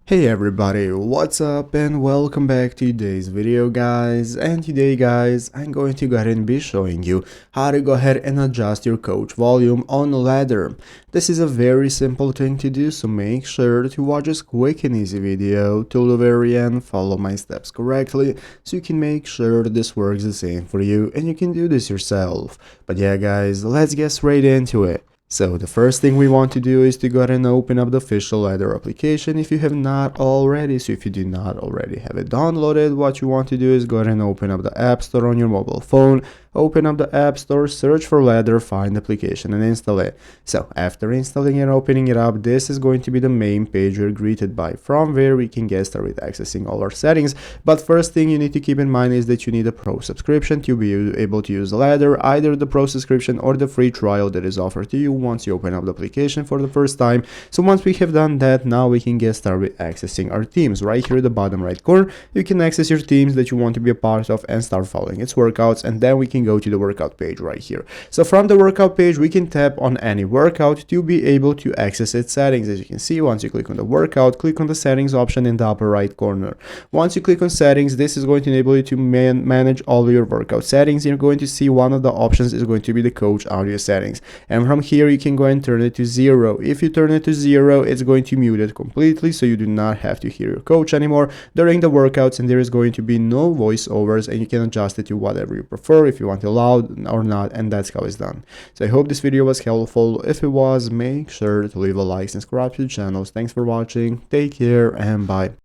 Hey everybody, what's up and welcome back to today's video guys. And today guys, I'm going to go ahead and be showing you how to go ahead and adjust your coach volume on ladder. This is a very simple thing to do, so make sure to watch this quick and easy video till the very end, follow my steps correctly so you can make sure this works the same for you and you can do this yourself. But yeah guys, let's get straight into it. So the first thing we want to do is to go ahead and open up the official ladder application if you have not already. So if you do not already have it downloaded, what you want to do is go ahead and open up the App Store on your mobile phone. Open up the App Store, search for ladder, find the application and install it. So after installing and opening it up, this is going to be the main page we're greeted by, from where we can get started accessing all our settings. But first thing you need to keep in mind is that you need a pro subscription to be able to use the ladder, either the pro subscription or the free trial that is offered to you once you open up the application for the first time. So once we have done that, now we can get started accessing our teams. Right here at the bottom right corner, you can access your teams that you want to be a part of and start following its workouts, and then we can go to the workout page right here. So from the workout page, we can tap on any workout to be able to access its settings. As you can see, once you click on the workout, click on the settings option in the upper right corner. Once you click on settings, this is going to enable you to manage all your workout settings. You're going to see one of the options is going to be the coach audio settings, and from here you can go and turn it to 0. If you turn it to 0, it's going to mute it completely, so you do not have to hear your coach anymore during the workouts, and there is going to be no voiceovers, and you can adjust it to whatever you prefer, if you want it loud or not, and that's how it's done. So I hope this video was helpful. If it was, make sure to leave a like and subscribe to the channel. Thanks for watching, take care and bye.